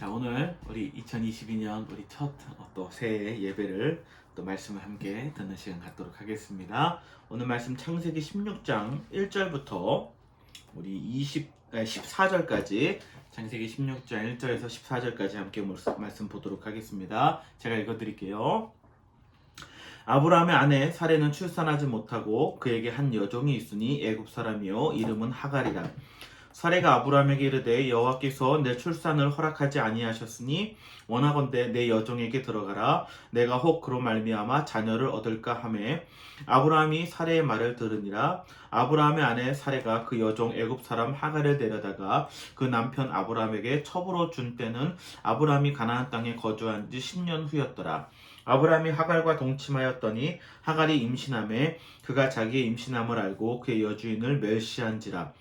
자, 오늘 우리 2022년 우리 첫 또 새해 예배를 또 말씀을 함께 듣는 시간 갖도록 하겠습니다. 오늘 말씀 창세기 16장 1절부터 우리 14절까지 창세기 16장 1절에서 14절까지 함께 말씀 보도록 하겠습니다. 제가 읽어드릴게요. 아브라함의 아내 사레는 출산하지 못하고 그에게 한 여종이 있으니 애굽 사람이요 이름은 하갈이라. 사레가 아브라함에게 이르되 여호와께서 내 출산을 허락하지 아니하셨으니 원하건대 내 여종에게 들어가라. 내가 혹 그로 말미암아 자녀를 얻을까 하매 아브라함이 사레의 말을 들으니라. 아브라함의 아내 사레가 그 여종 애굽 사람 하갈을 데려다가 그 남편 아브라함에게 첩으로 준 때는 아브라함이 가나안 땅에 거주한 지 10년 후였더라. 아브라함이 하갈과 동침하였더니 하갈이 임신하매 그가 자기의 임신함을 알고 그의 여주인을 멸시한지라.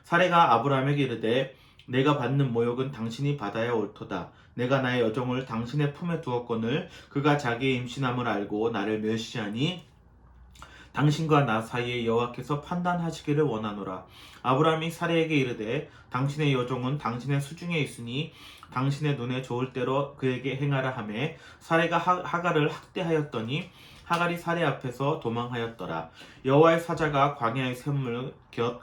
사레가 아브라함에게 이르되 내가 받는 모욕은 당신이 받아야 옳도다. 내가 나의 여종을 당신의 품에 두었거늘 그가 자기의 임신함을 알고 나를 멸시하니 당신과 나 사이에 여호와께서 판단하시기를 원하노라. 아브라함이 사레에게 이르되 당신의 여종은 당신의 수중에 있으니 당신의 눈에 좋을 대로 그에게 행하라 하매 사레가 하갈을 학대하였더니 하갈이 사레 앞에서 도망하였더라. 여호와의 사자가 광야의 샘물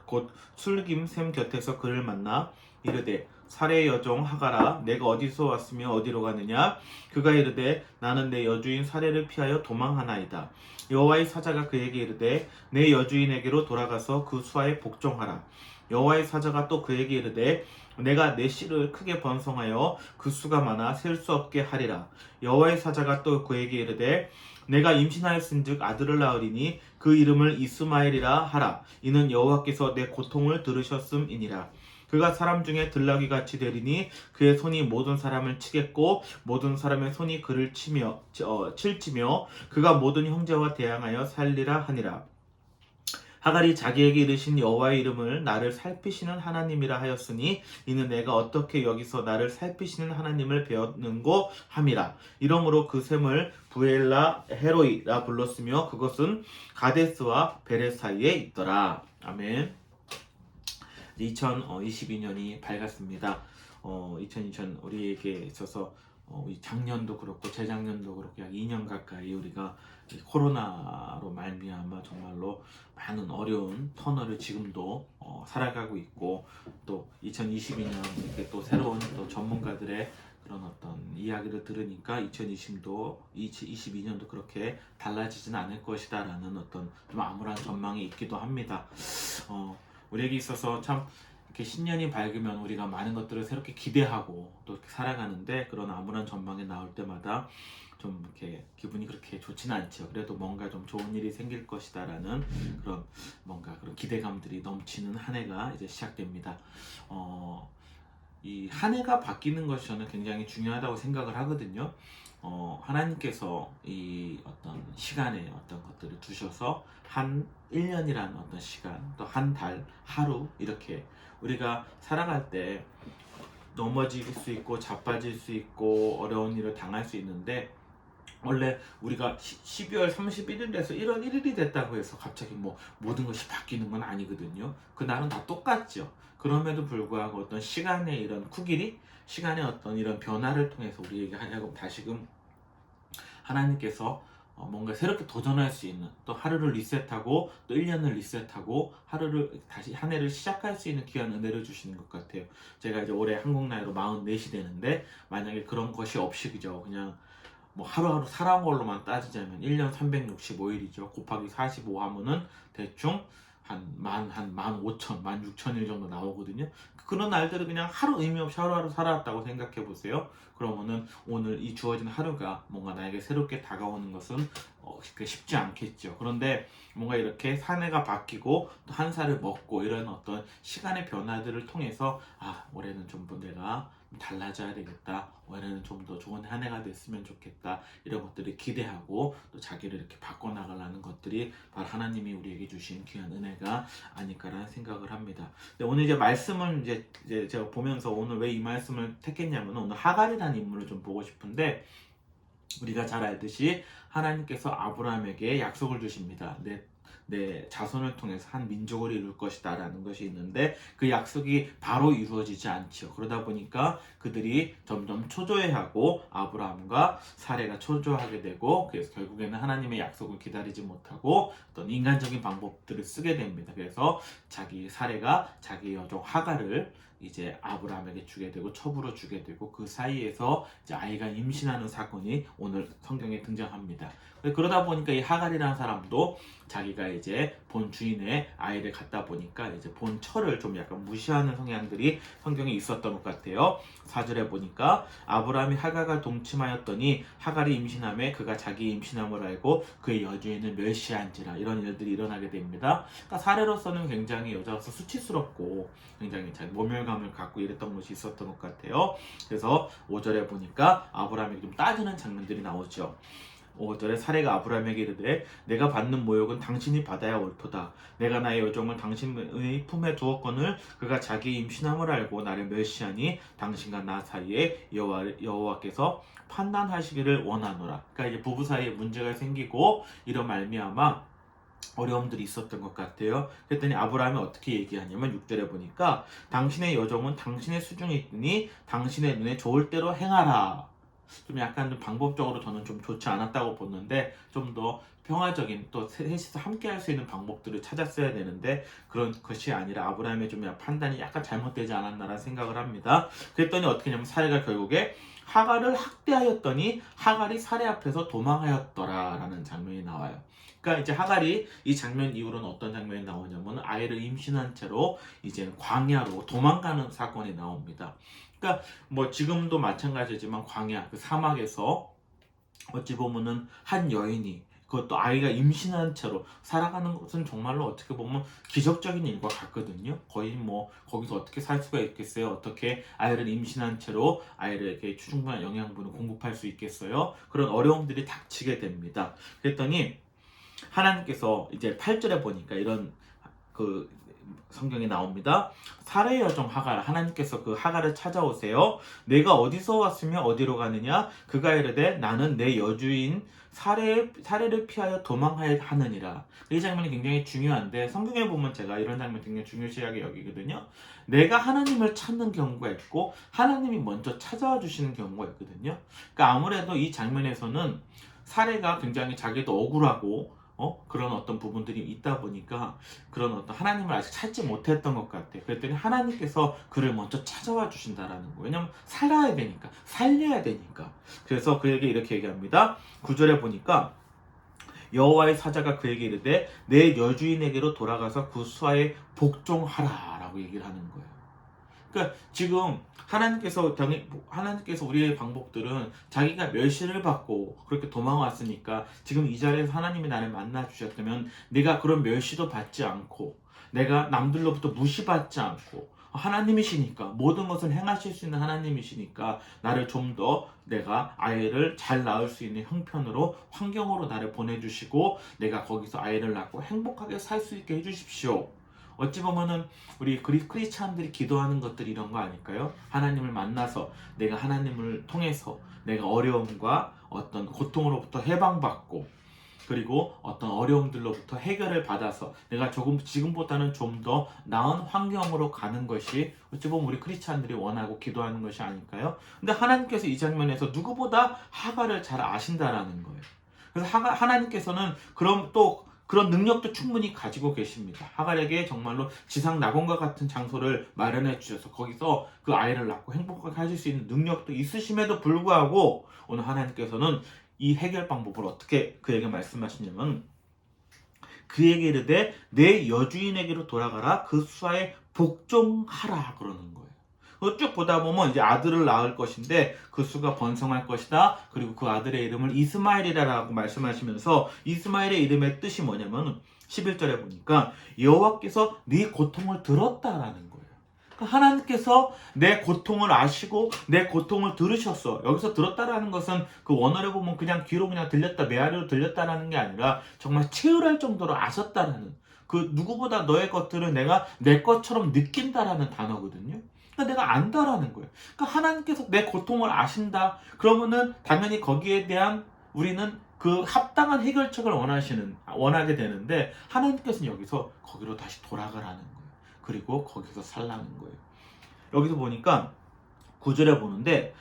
곧 술김 샘 곁에서 그를 만나 이르되 사레의 여종 하갈아 내가 어디서 왔으며 어디로 가느냐. 그가 이르되 나는 내 여주인 사레를 피하여 도망하나이다. 여호와의 사자가 그에게 이르되 내 여주인에게로 돌아가서 그 수하에 복종하라. 여호와의 사자가 또 그에게 이르되 내가 내 씨를 크게 번성하여 그 수가 많아 셀 수 없게 하리라. 여호와의 사자가 또 그에게 이르되 내가 임신하였은즉 아들을 낳으리니 그 이름을 이스마엘이라 하라. 이는 여호와께서 내 고통을 들으셨음이니라. 그가 사람 중에 들나귀같이 되리니 그의 손이 모든 사람을 치겠고 모든 사람의 손이 그를 칠지며 그가 모든 형제와 대항하여 살리라 하니라. 하갈이 자기에게 이르신 여호와의 이름을 나를 살피시는 하나님이라 하였으니 이는 내가 어떻게 여기서 나를 살피시는 하나님을 배웠는고 함이라. 이러므로 그 샘을 부엘라 헤로이라 불렀으며 그것은 가데스와 베레 사이에 있더라. 아멘. 2022년이 밝았습니다. 2020 우리에게 있어서 작년도 그렇고 재작년도 그렇고 약 2년 가까이 우리가 코로나로 말미암아 정말로 많은 어려운 터널을 지금도 살아가고 있고 또 2022년 이렇게 또 새로운 또 전문가들의 그런 어떤 이야기를 들으니까 2022년도 그렇게 달라지진 않을 것이다라는 어떤 좀 암울한 전망이 있기도 합니다. 우리에게 있어서 참 이렇게 신년이 밝으면 우리가 많은 것들을 새롭게 기대하고 또 이렇게 살아가는데 그런 암울한 전망이 나올 때마다 좀 이렇게 기분이 그렇게 좋지는 않죠. 그래도 뭔가 좀 좋은 일이 생길 것이다라는 그런 뭔가 그런 기대감들이 넘치는 한 해가 이제 시작됩니다. 이 한 해가 바뀌는 것이 저는 굉장히 중요하다고 생각을 하거든요. 하나님께서 이 어떤 시간에 어떤 것들을 두셔서 한 1년이라는 어떤 시간, 또 한 달, 하루 이렇게 우리가 살아갈 때 넘어질 수 있고 자빠질 수 있고 어려운 일을 당할 수 있는데 원래 우리가 12월 31일에서 1월 1일이 됐다고 해서 갑자기 뭐 모든 것이 바뀌는 건 아니거든요. 그날은 다 똑같죠. 그럼에도 불구하고 어떤 시간의 이런 쿠길이 시간의 어떤 이런 변화를 통해서 우리에게 하여금 다시금 하나님께서 뭔가 새롭게 도전할 수 있는 또 하루를 리셋하고 또 1년을 리셋하고 하루를 다시 한 해를 시작할 수 있는 귀한 은혜를 주시는 것 같아요. 제가 이제 올해 한국 나이로 44이 되는데 만약에 그런 것이 없이 그죠 그냥 뭐 하루하루 살아온 걸로만 따지자면 1년 365일이죠. 곱하기 45 하면은 대충 한 15,000, 16,000일 정도 나오거든요. 그런 날들을 그냥 하루 의미 없이 하루하루 살아왔다고 생각해 보세요. 그러면은 오늘 이 주어진 하루가 뭔가 나에게 새롭게 다가오는 것은 쉽지 않겠죠. 그런데 뭔가 이렇게 한 해가 바뀌고 또 한 살을 먹고 이런 어떤 시간의 변화들을 통해서 올해는 좀 더 내가 달라져야 되겠다. 올해는 좀 더 좋은 한 해가 됐으면 좋겠다. 이런 것들을 기대하고 또 자기를 이렇게 바꿔나가려는 것들이 바로 하나님이 우리에게 주신 귀한 은혜가 아닐까라는 생각을 합니다. 근데 오늘 이제 말씀을 이제 제가 보면서 오늘 왜 이 말씀을 택했냐면 오늘 하갈이라는 인물을 좀 보고 싶은데 우리가 잘 알듯이 하나님께서 아브라함에게 약속을 주십니다. 내 자손을 통해서 한 민족을 이룰 것이다 라는 것이 있는데 그 약속이 바로 이루어지지 않죠. 그러다 보니까 그들이 점점 초조해하고 아브라함과 사레가 초조하게 되고 그래서 결국에는 하나님의 약속을 기다리지 못하고 어떤 인간적인 방법들을 쓰게 됩니다. 그래서 사레가 자기 여종 하갈을 이제 아브라함에게 주게 되고 첩으로 주게 되고 그 사이에서 이제 아이가 임신하는 사건이 오늘 성경에 등장합니다. 그러다 보니까 이 하갈이라는 사람도 자기가 이제 본 주인의 아이를 갖다 보니까 이제 본 철을 좀 약간 무시하는 성향들이 성경에 있었던 것 같아요. 4절에 보니까 아브라함이 하갈과 동침하였더니 하갈이 임신함에 그가 자기 임신함을 알고 그의 여주인을 멸시한지라 이런 일들이 일어나게 됩니다. 그러니까 사례로서는 굉장히 여자로서 수치스럽고 굉장히 자기 모멸감을 갖고 이랬던 것이 있었던 것 같아요. 그래서 5절에 보니까 아브라함에게 좀 따지는 장면들이 나오죠. 5절에 사레가 아브라함에게 이르되 내가 받는 모욕은 당신이 받아야 옳도다. 내가 나의 여종을 당신의 품에 두었거늘 그가 자기 임신함을 알고 나를 멸시하니 당신과 나 사이에 여호와께서 판단하시기를 원하노라. 그러니까 이제 부부 사이에 문제가 생기고 이런 말미암아 어려움들이 있었던 것 같아요. 그랬더니 아브라함이 어떻게 얘기하냐면 6절에 보니까 당신의 여종은 당신의 수중에 있으니 당신의 눈에 좋을 대로 행하라. 좀 약간 좀 방법적으로 저는 좀 좋지 않았다고 보는데 좀 더 평화적인 또 셋이서 함께 할 수 있는 방법들을 찾았어야 되는데 그런 것이 아니라 아브라함의 좀 판단이 약간 잘못되지 않았나라는 생각을 합니다. 그랬더니 어떻게 하냐면 사례가 결국에 하갈을 학대하였더니 하갈이 사례 앞에서 도망하였더라라는 장면이 나와요. 그러니까 이제 하갈이 이 장면 이후로는 어떤 장면이 나오냐면 아이를 임신한 채로 이제 광야로 도망가는 사건이 나옵니다. 그러니까 뭐 지금도 마찬가지지만 광야 그 사막에서 어찌 보면은 한 여인이 그것도 아이가 임신한 채로 살아가는 것은 정말로 어떻게 보면 기적적인 일과 같거든요. 거의 뭐 거기서 어떻게 살 수가 있겠어요? 어떻게 아이를 임신한 채로 아이에게 충분한 영양분을 공급할 수 있겠어요? 그런 어려움들이 닥치게 됩니다. 그랬더니 하나님께서 이제 8절에 보니까 이런 그 성경에 나옵니다. 사레의 여종 하갈, 하나님께서 그 하갈을 찾아오세요. 내가 어디서 왔으며 어디로 가느냐? 그가 이르되 나는 내 여주인 사레를 피하여 도망하느니라. 이 장면이 굉장히 중요한데 성경에 보면 제가 이런 장면 굉장히 중요시하게 여기거든요. 내가 하나님을 찾는 경우가 있고 하나님이 먼저 찾아와 주시는 경우가 있거든요. 그러니까 아무래도 이 장면에서는 사레가 굉장히 자기도 억울하고 그런 어떤 부분들이 있다 보니까 그런 어떤 하나님을 아직 찾지 못했던 것 같아요. 그랬더니 하나님께서 그를 먼저 찾아와 주신다라는 거예요. 왜냐면 살아야 되니까, 살려야 되니까. 그래서 그에게 이렇게 얘기합니다. 9절에 보니까 여호와의 사자가 그에게 이르되 내 여주인에게로 돌아가서 그 수하에 복종하라 라고 얘기를 하는 거예요. 그러니까 지금 하나님께서 우리의 방법들은 자기가 멸시를 받고 그렇게 도망왔으니까 지금 이 자리에서 하나님이 나를 만나 주셨다면 내가 그런 멸시도 받지 않고 내가 남들로부터 무시받지 않고 하나님이시니까 모든 것을 행하실 수 있는 하나님이시니까 나를 좀 더 내가 아이를 잘 낳을 수 있는 형편으로 환경으로 나를 보내주시고 내가 거기서 아이를 낳고 행복하게 살 수 있게 해주십시오. 어찌 보면은 우리 크리스찬들이 기도하는 것들이 이런 거 아닐까요? 하나님을 만나서 내가 하나님을 통해서 내가 어려움과 어떤 고통으로부터 해방받고 그리고 어떤 어려움들로부터 해결을 받아서 내가 조금 지금보다는 좀 더 나은 환경으로 가는 것이 어찌 보면 우리 크리스찬들이 원하고 기도하는 것이 아닐까요? 근데 하나님께서 이 장면에서 누구보다 하갈을 잘 아신다라는 거예요. 그래서 하나님께서는 그런 능력도 충분히 가지고 계십니다. 하갈에게 정말로 지상 낙원과 같은 장소를 마련해 주셔서 거기서 그 아이를 낳고 행복하게 하실 수 있는 능력도 있으심에도 불구하고 오늘 하나님께서는 이 해결 방법을 어떻게 그에게 말씀하시냐면 그에게 이르되 내 여주인에게로 돌아가라 그 수하에 복종하라 그러는 거예요. 쭉 보다 보면 이제 아들을 낳을 것인데 그 수가 번성할 것이다. 그리고 그 아들의 이름을 이스마엘이라고 말씀하시면서 이스마엘의 이름의 뜻이 뭐냐면 11절에 보니까 여호와께서 네 고통을 들었다라는 거예요. 그러니까 하나님께서 내 고통을 아시고 내 고통을 들으셨어. 여기서 들었다라는 것은 그 원어를 보면 그냥 귀로 그냥 들렸다, 메아리로 들렸다라는 게 아니라 정말 체휼할 정도로 아셨다라는 그 누구보다 너의 것들을 내가 내 것처럼 느낀다라는 단어거든요. 그러니까 내가 안다라는 거예요. 그러니까 하나님께서 내 고통을 아신다. 그러면은 당연히 거기에 대한 우리는 그 합당한 해결책을 원하게 되는데 하나님께서는 여기서 거기로 다시 돌아가라는 거예요. 그리고 거기서 살라는 거예요. 여기서 보니까 9절에 보는데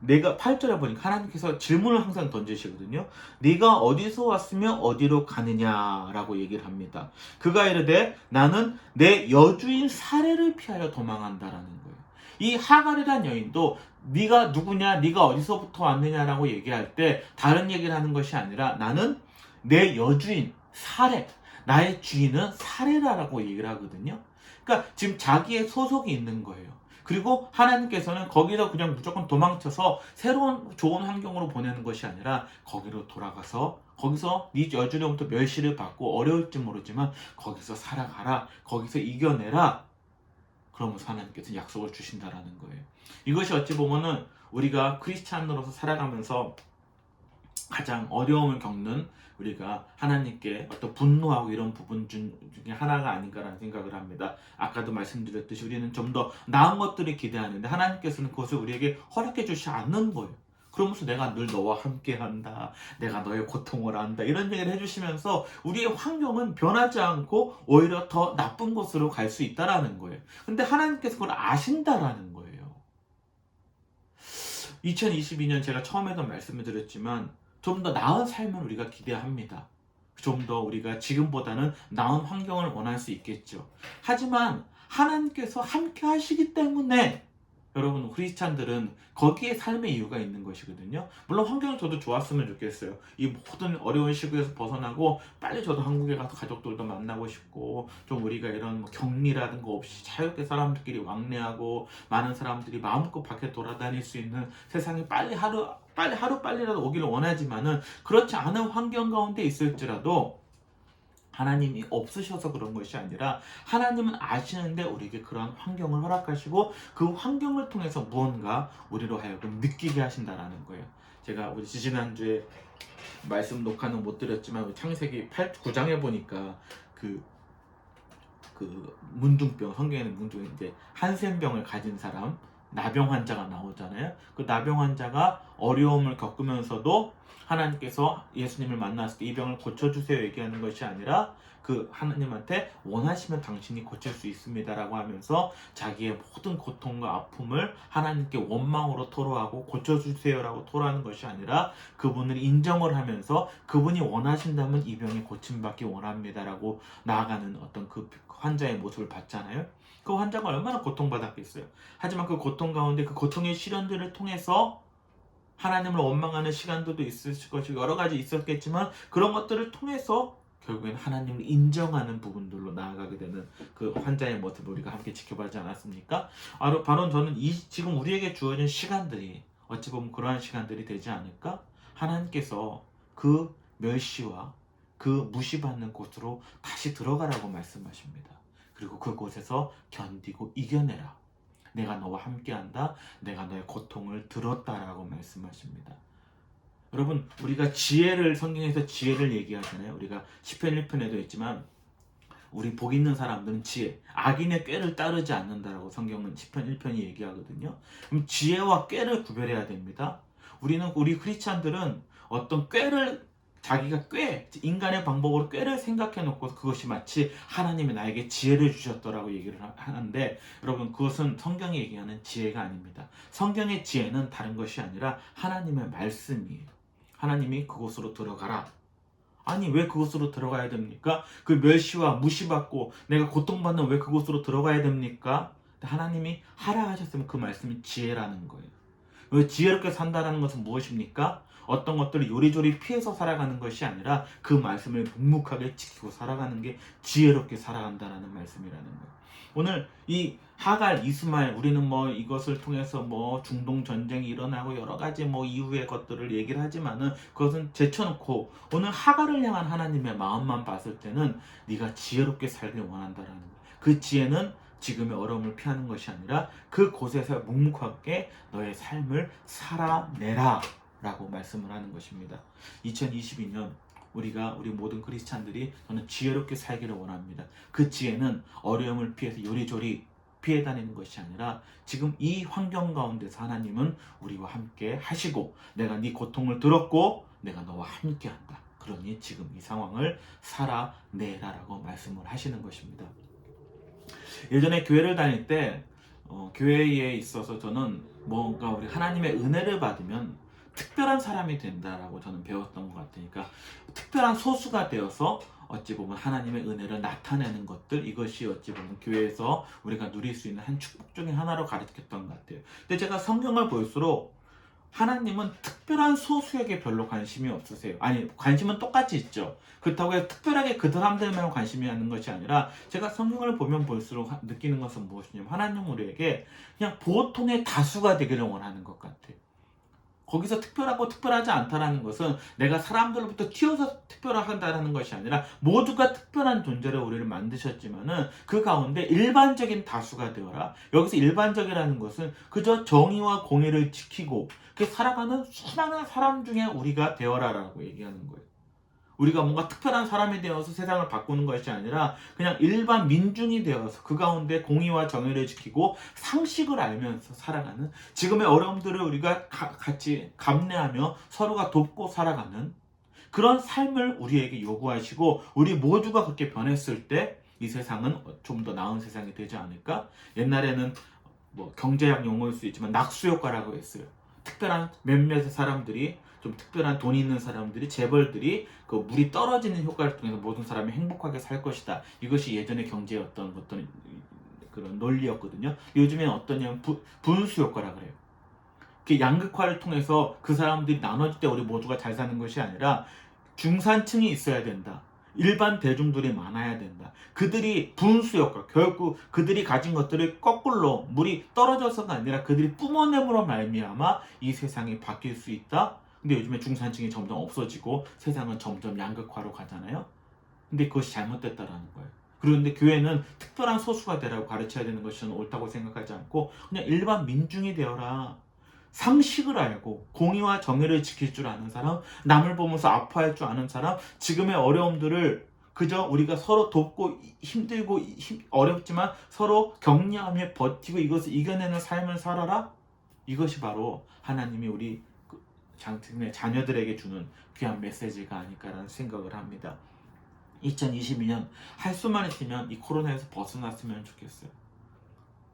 내가 8절에 보니까 하나님께서 질문을 항상 던지시거든요. 네가 어디서 왔으며 어디로 가느냐라고 얘기를 합니다. 그가 이르되 나는 내 여주인 사례를 피하여 도망한다라는 거예요. 이 하갈이란 여인도 네가 누구냐, 네가 어디서부터 왔느냐라고 얘기할 때 다른 얘기를 하는 것이 아니라 나는 내 여주인 사례, 나의 주인은 사례라라고 얘기를 하거든요. 그러니까 지금 자기의 소속이 있는 거예요. 그리고 하나님께서는 거기서 그냥 무조건 도망쳐서 새로운 좋은 환경으로 보내는 것이 아니라 거기로 돌아가서 거기서 네 여주로부터 멸시를 받고 어려울지 모르지만 거기서 살아가라, 거기서 이겨내라. 그러면서 하나님께서 약속을 주신다라는 거예요. 이것이 어찌 보면은 우리가 크리스찬으로서 살아가면서 가장 어려움을 겪는 우리가 하나님께 어떤 분노하고 이런 부분 중에 하나가 아닌가라는 생각을 합니다. 아까도 말씀드렸듯이 우리는 좀 더 나은 것들을 기대하는데 하나님께서는 그것을 우리에게 허락해 주시지 않는 거예요. 그러면서 내가 늘 너와 함께 한다, 내가 너의 고통을 안다, 이런 얘기를 해주시면서 우리의 환경은 변하지 않고 오히려 더 나쁜 곳으로 갈 수 있다라는 거예요. 근데 하나님께서 그걸 아신다라는 거예요. 2022년 제가 처음에도 말씀을 드렸지만 좀 더 나은 삶을 우리가 기대합니다. 좀 더 우리가 지금보다는 나은 환경을 원할 수 있겠죠. 하지만 하나님께서 함께 하시기 때문에 여러분 크리스찬들은 거기에 삶의 이유가 있는 것이거든요. 물론 환경이 저도 좋았으면 좋겠어요. 이 모든 어려운 시국에서 벗어나고 빨리 저도 한국에 가서 가족들도 만나고 싶고 좀 우리가 이런 뭐 격리라든가 없이 자유롭게 사람들끼리 왕래하고 많은 사람들이 마음껏 밖에 돌아다닐 수 있는 세상이 하루빨리라도 오기를 원하지만은 그렇지 않은 환경 가운데 있을지라도 하나님이 없으셔서 그런 것이 아니라 하나님은 아시는데 우리에게 그러한 환경을 허락하시고 그 환경을 통해서 무언가 우리로 하여금 느끼게 하신다라는 거예요. 제가 우리 지지난주에 말씀 녹화는 못 드렸지만 창세기 9장에 보니까 그 문둥병, 성경에는 문둥 이제 한센병을 가진 사람 나병 환자가 나오잖아요. 그 나병 환자가 어려움을 겪으면서도 하나님께서 예수님을 만났을 때 이 병을 고쳐주세요 얘기하는 것이 아니라 그 하나님한테 원하시면 당신이 고칠 수 있습니다라고 하면서 자기의 모든 고통과 아픔을 하나님께 원망으로 토로하고 고쳐주세요라고 토로하는 것이 아니라 그분을 인정을 하면서 그분이 원하신다면 이 병이 고침받기 원합니다라고 나아가는 어떤 그 환자의 모습을 봤잖아요. 그 환자가 얼마나 고통받았겠어요. 하지만 그 고통 가운데 그 고통의 시련들을 통해서 하나님을 원망하는 시간들도 있을 것이고 여러 가지 있었겠지만 그런 것들을 통해서 결국엔 하나님을 인정하는 부분들로 나아가게 되는 그 환자의 모습을 우리가 함께 지켜보지 않았습니까? 바로 저는 지금 우리에게 주어진 시간들이 어찌 보면 그러한 시간들이 되지 않을까? 하나님께서 그 멸시와 그 무시받는 곳으로 다시 들어가라고 말씀하십니다. 그리고 그곳에서 견디고 이겨내라. 내가 너와 함께한다. 내가 너의 고통을 들었다라고 말씀하십니다. 여러분 우리가 성경에서 지혜를 얘기하잖아요. 우리가 시편 1편에도 있지만 우리 복 있는 사람들은 지혜, 악인의 꾀를 따르지 않는다라고 성경은 시편 1편이 얘기하거든요. 그럼 지혜와 꾀를 구별해야 됩니다. 우리 크리스찬들은 어떤 자기가 인간의 방법으로 꾀를 생각해 놓고 그것이 마치 하나님이 나에게 지혜를 주셨더라고 얘기를 하는데 여러분 그것은 성경이 얘기하는 지혜가 아닙니다. 성경의 지혜는 다른 것이 아니라 하나님의 말씀이에요. 하나님이 그곳으로 들어가라. 아니 왜 그곳으로 들어가야 됩니까? 그 멸시와 무시받고 내가 고통받는 왜 그곳으로 들어가야 됩니까? 하나님이 하라 하셨으면 그 말씀이 지혜라는 거예요. 왜 지혜롭게 산다는 것은 무엇입니까? 어떤 것들을 요리조리 피해서 살아가는 것이 아니라 그 말씀을 묵묵하게 지키고 살아가는 게 지혜롭게 살아간다는 말씀이라는 거예요. 오늘 이 하갈, 이스마엘 우리는 뭐 이것을 통해서 뭐 중동 전쟁이 일어나고 여러 가지 뭐 이후의 것들을 얘기를 하지만은 그것은 제쳐놓고 오늘 하갈을 향한 하나님의 마음만 봤을 때는 네가 지혜롭게 살길 원한다라는 거예요. 그 지혜는 지금의 어려움을 피하는 것이 아니라 그곳에서 묵묵하게 너의 삶을 살아내라 라고 말씀을 하는 것입니다. 2022년 우리 모든 크리스찬들이 저는 지혜롭게 살기를 원합니다. 그 지혜는 어려움을 피해서 요리조리 피해 다니는 것이 아니라 지금 이 환경 가운데서 하나님은 우리와 함께 하시고 내가 네 고통을 들었고 내가 너와 함께 한다. 그러니 지금 이 상황을 살아내라라고 말씀을 하시는 것입니다. 예전에 교회를 다닐 때 교회에 있어서 저는 뭔가 우리 하나님의 은혜를 받으면 특별한 사람이 된다라고 저는 배웠던 것 같으니까 특별한 소수가 되어서 어찌 보면 하나님의 은혜를 나타내는 것들, 이것이 어찌 보면 교회에서 우리가 누릴 수 있는 한 축복 중에 하나로 가르쳤던 것 같아요. 근데 제가 성경을 볼수록 하나님은 특별한 소수에게 별로 관심이 없으세요. 아니, 관심은 똑같이 있죠. 그렇다고 해서 특별하게 그 사람들만 관심이 있는 것이 아니라 제가 성경을 보면 볼수록 느끼는 것은 무엇이냐면 하나님은 우리에게 그냥 보통의 다수가 되기를 원하는 것 같아요. 거기서 특별하고 특별하지 않다라는 것은 내가 사람들로부터 튀어서 특별하다는 것이 아니라 모두가 특별한 존재로 우리를 만드셨지만은 그 가운데 일반적인 다수가 되어라. 여기서 일반적이라는 것은 그저 정의와 공의를 지키고 살아가는 수많은 사람 중에 우리가 되어라라고 얘기하는 거예요. 우리가 뭔가 특별한 사람이 되어서 세상을 바꾸는 것이 아니라 그냥 일반 민중이 되어서 그 가운데 공의와 정의를 지키고 상식을 알면서 살아가는, 지금의 어려움들을 우리가 같이 감내하며 서로가 돕고 살아가는 그런 삶을 우리에게 요구하시고 우리 모두가 그렇게 변했을 때 이 세상은 좀 더 나은 세상이 되지 않을까? 옛날에는 뭐 경제학 용어일 수 있지만 낙수 효과라고 했어요. 특별한 몇몇의 사람들이, 좀 특별한 돈 있는 사람들이, 재벌들이 그 물이 떨어지는 효과를 통해서 모든 사람이 행복하게 살 것이다. 이것이 예전의 경제의 어떤 그런 논리였거든요. 요즘엔 어떠냐면 분수 효과라 그래요. 그 양극화를 통해서 그 사람들이 나눠질 때 우리 모두가 잘 사는 것이 아니라 중산층이 있어야 된다. 일반 대중들이 많아야 된다. 그들이 분수 효과, 결국 그들이 가진 것들을 거꾸로 물이 떨어져서가 아니라 그들이 뿜어냄으로 말미암아 이 세상이 바뀔 수 있다. 근데 요즘에 중산층이 점점 없어지고 세상은 점점 양극화로 가잖아요. 근데 그것이 잘못됐다라는 거예요. 그런데 교회는 특별한 소수가 되라고 가르쳐야 되는 것이 저는 옳다고 생각하지 않고 그냥 일반 민중이 되어라. 상식을 알고 공의와 정의를 지킬 줄 아는 사람, 남을 보면서 아파할 줄 아는 사람, 지금의 어려움들을 그저 우리가 서로 돕고 힘들고 어렵지만 서로 격려하며 버티고 이것을 이겨내는 삶을 살아라. 이것이 바로 하나님이 우리 자녀들에게 주는 귀한 메시지가 아닐까라는 생각을 합니다. 2022년 할 수만 있으면 이 코로나에서 벗어났으면 좋겠어요.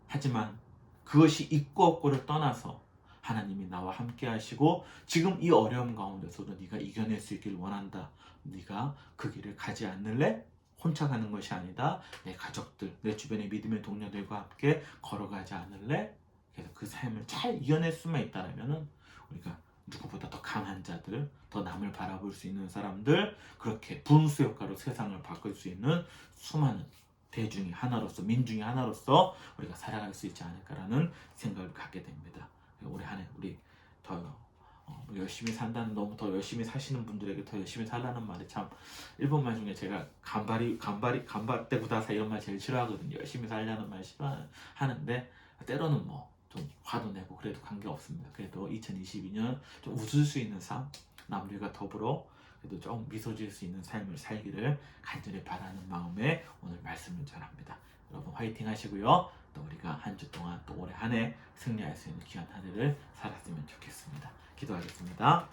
하지만 그것이 있고 없고를 떠나서 하나님이 나와 함께 하시고 지금 이 어려움 가운데서도 네가 이겨낼 수 있길 원한다. 네가 그 길을 가지 않을래? 혼자 가는 것이 아니다. 내 가족들, 내 주변의 믿음의 동료들과 함께 걸어가지 않을래? 그래서 그 삶을 잘 이겨낼 수만 있다면 우리가 누구보다 더 강한 자들, 더 남을 바라볼 수 있는 사람들, 그렇게 분수 효과로 세상을 바꿀 수 있는 수많은 대중이 하나로서, 민중이 하나로서 우리가 살아갈 수 있지 않을까라는 생각을 갖게 됩니다. 올해 한 해 우리 더 열심히 산다는, 너무 더 열심히 사시는 분들에게 더 열심히 살라는 말이 참, 일본말 중에 제가 간바떼구다사 이런 말 제일 싫어하거든요. 열심히 살려는 말 싫어하는데 때로는 뭐 좀 화도 내고 그래도 관계없습니다. 그래도 2022년 좀 웃을 수 있는 삶, 남들과 더불어 그래도 좀 미소 지을 수 있는 삶을 살기를 간절히 바라는 마음에 오늘 말씀을 전합니다. 여러분 화이팅 하시고요. 또 우리가 한 주 동안 또 올해 한 해 승리할 수 있는 귀한 한 해를 살았으면 좋겠습니다. 기도하겠습니다.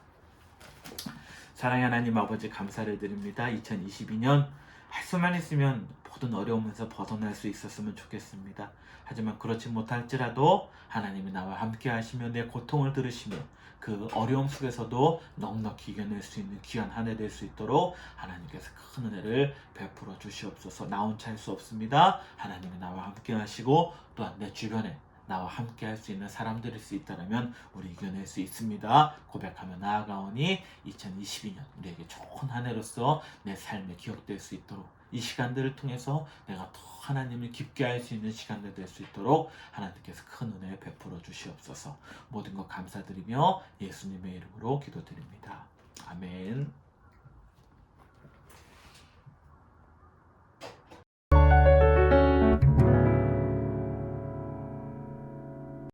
사랑의 하나님 아버지, 감사를 드립니다. 2022년 할 수만 있으면 모든 어려움에서 벗어날 수 있었으면 좋겠습니다. 하지만 그렇지 못할지라도 하나님이 나와 함께 하시며 내 고통을 들으시며 그 어려움 속에서도 넉넉히 이겨낼 수 있는 귀한 한 해 될 수 있도록 하나님께서 큰 은혜를 베풀어 주시옵소서. 나 혼자 할 수 없습니다. 하나님이 나와 함께 하시고 또한 내 주변에 나와 함께 할 수 있는 사람들일 수 있다면 우리 이겨낼 수 있습니다. 고백하며 나아가오니 2022년 우리에게 좋은 한 해로서 내 삶에 기억될 수 있도록, 이 시간들을 통해서 내가 더 하나님을 깊게 알 수 있는 시간들 될 수 있도록 하나님께서 큰 은혜 베풀어 주시옵소서. 모든 것 감사드리며 예수님의 이름으로 기도드립니다. 아멘.